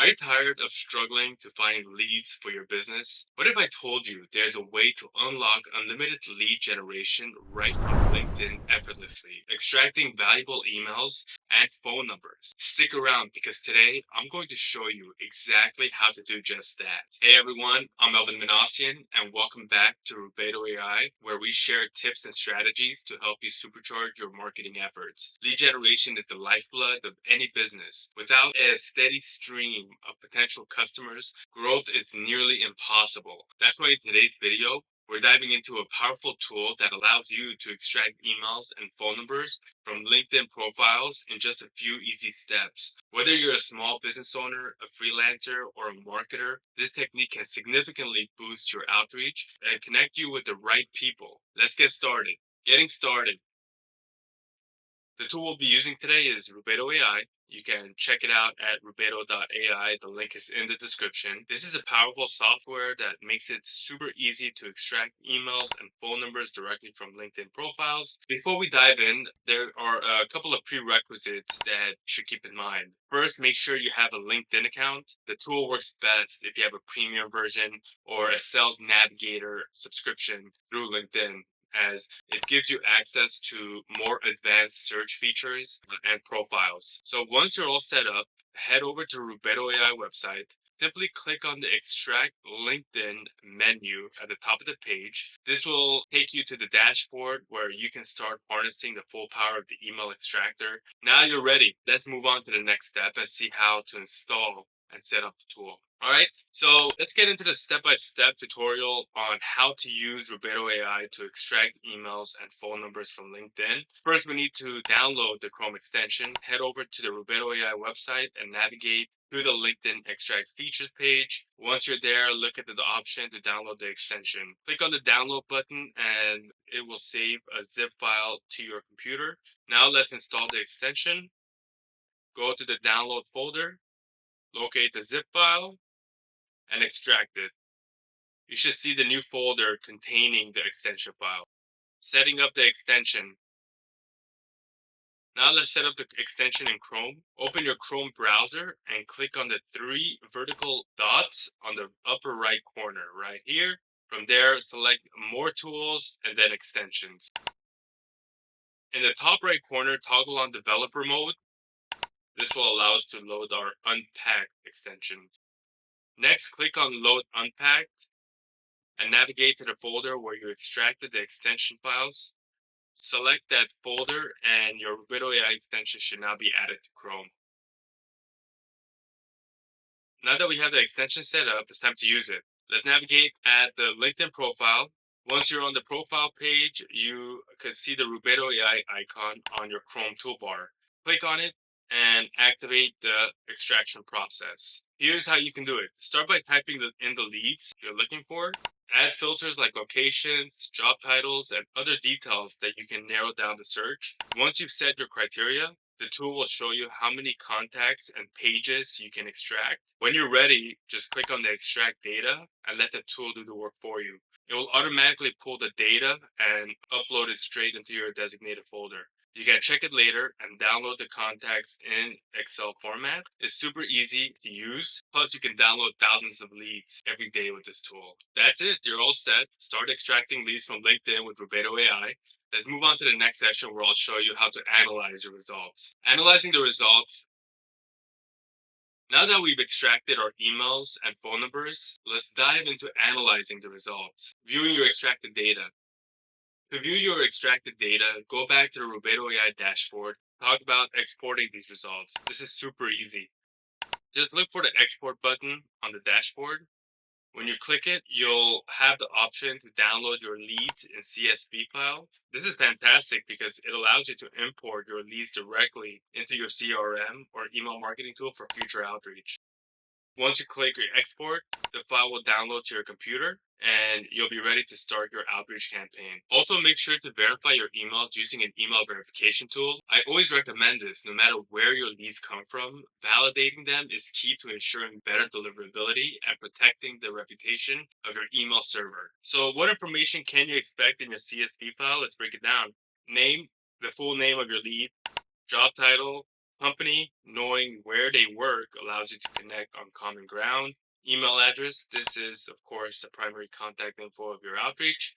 Are you tired of struggling to find leads for your business? What if I told you there's a way to unlock unlimited lead generation right from LinkedIn effortlessly, extracting valuable emails and phone numbers? Stick around because today I'm going to show you exactly how to do just that. Hey everyone, I'm Melvin Manassian and welcome back to Rubedo AI, where we share tips and strategies to help you supercharge your marketing efforts. Lead generation is the lifeblood of any business. Without a steady stream of potential customers, growth is nearly impossible. That's why in today's video, we're diving into a powerful tool that allows you to extract emails and phone numbers from LinkedIn profiles in just a few easy steps. Whether you're a small business owner, a freelancer, or a marketer, this technique can significantly boost your outreach and connect you with the right people. Let's get started. Getting started. The tool we'll be using today is Rubedo AI. You can check it out at rubedo.ai. The link is in the description. This is a powerful software that makes it super easy to extract emails and phone numbers directly from LinkedIn profiles. Before we dive in, there are a couple of prerequisites that you should keep in mind. First, make sure you have a LinkedIn account. The tool works best if you have a premium version or a Sales Navigator subscription through LinkedIn, as it gives you access to more advanced search features and profiles. So once you're all set up, head over to Rubedo AI website. Simply click on the Extract LinkedIn menu at the top of the page. This will take you to the dashboard where you can start harnessing the full power of the email extractor. Now you're ready. Let's move on to the next step and see how to install and set up the tool. All right, so let's get into the step-by-step tutorial on how to use Rubedo AI to extract emails and phone numbers from LinkedIn. First, we need to download the Chrome extension. Head over to the Rubedo AI website and navigate to the LinkedIn Extract Features page. Once you're there, look at the option to download the extension. Click on the download button and it will save a zip file to your computer. Now let's install the extension. Go to the download folder, locate the zip file, and extract it. You should see the new folder containing the extension file. Setting up the extension. Now let's set up the extension in Chrome. Open your Chrome browser and click on the three vertical dots on the upper right corner right here. From there, select More Tools and then Extensions. In the top right corner, toggle on Developer Mode. This will allow us to load our unpacked extension. Next, click on Load Unpacked and navigate to the folder where you extracted the extension files. Select that folder and your Rubedo AI extension should now be added to Chrome. Now that we have the extension set up, it's time to use it. Let's navigate at the LinkedIn profile. Once you're on the profile page, you can see the Rubedo AI icon on your Chrome toolbar. Click on it and activate the extraction process. Here's how you can do it. Start by typing in the leads you're looking for. Add filters like locations, job titles, and other details that you can narrow down the search. Once you've set your criteria, the tool will show you how many contacts and pages you can extract. When you're ready, just click on the extract data and let the tool do the work for you. It will automatically pull the data and upload it straight into your designated folder. You can check it later and download the contacts in Excel format. It's super easy to use. Plus, you can download thousands of leads every day with this tool. That's it. You're all set. Start extracting leads from LinkedIn with Rubedo AI. Let's move on to the next session where I'll show you how to analyze your results. Analyzing the results. Now that we've extracted our emails and phone numbers, let's dive into analyzing the results. Viewing your extracted data. To view your extracted data, go back to the Rubedo AI dashboard. Talk about exporting these results. This is super easy. Just look for the export button on the dashboard. When you click it, you'll have the option to download your leads in CSV file. This is fantastic because it allows you to import your leads directly into your CRM or email marketing tool for future outreach. Once you click your export, the file will download to your computer and you'll be ready to start your outreach campaign. Also, make sure to verify your emails using an email verification tool. I always recommend this no matter where your leads come from. Validating them is key to ensuring better deliverability and protecting the reputation of your email server. So what information can you expect in your CSV file? Let's break it down. Name, the full name of your lead, job title, Company, knowing where they work allows you to connect on common ground. Email address, this is, of course, the primary contact info of your outreach.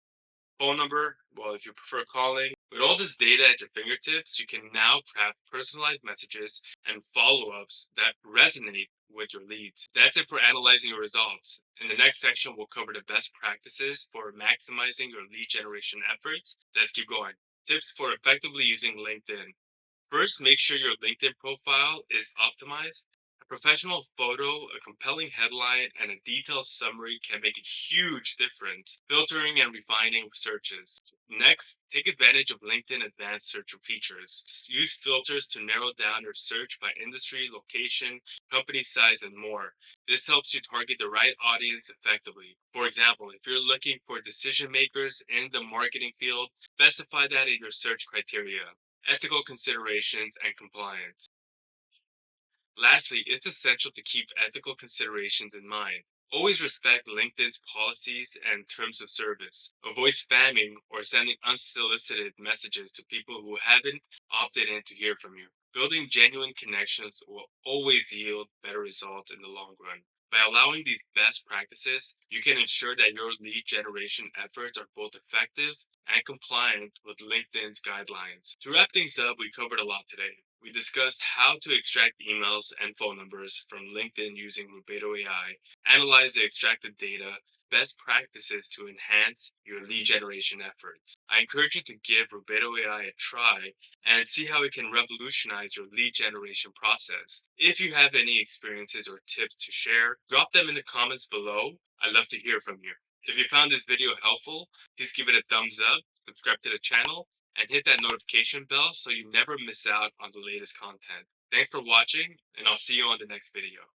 Phone number, well, if you prefer calling. With all this data at your fingertips, you can now craft personalized messages and follow ups that resonate with your leads. That's it for analyzing your results. In the next section, we'll cover the best practices for maximizing your lead generation efforts. Let's keep going. Tips for effectively using LinkedIn. First, make sure your LinkedIn profile is optimized. A professional photo, a compelling headline, and a detailed summary can make a huge difference, filtering and refining searches. Next, take advantage of LinkedIn advanced search features. Use filters to narrow down your search by industry, location, company size, and more. This helps you target the right audience effectively. For example, if you're looking for decision makers in the marketing field, specify that in your search criteria. Ethical considerations and compliance. Lastly, it's essential to keep ethical considerations in mind. Always respect LinkedIn's policies and terms of service. Avoid spamming or sending unsolicited messages to people who haven't opted in to hear from you. Building genuine connections will always yield better results in the long run. By allowing these best practices, you can ensure that your lead generation efforts are both effective and compliant with LinkedIn's guidelines. To wrap things up, we covered a lot today. We discussed how to extract emails and phone numbers from LinkedIn using Rubedo AI, analyze the extracted data, best practices to enhance your lead generation efforts. I encourage you to give Rubedo AI a try and see how it can revolutionize your lead generation process. If you have any experiences or tips to share, drop them in the comments below. I'd love to hear from you. If you found this video helpful, please give it a thumbs up, subscribe to the channel, and hit that notification bell so you never miss out on the latest content. Thanks for watching, and I'll see you on the next video.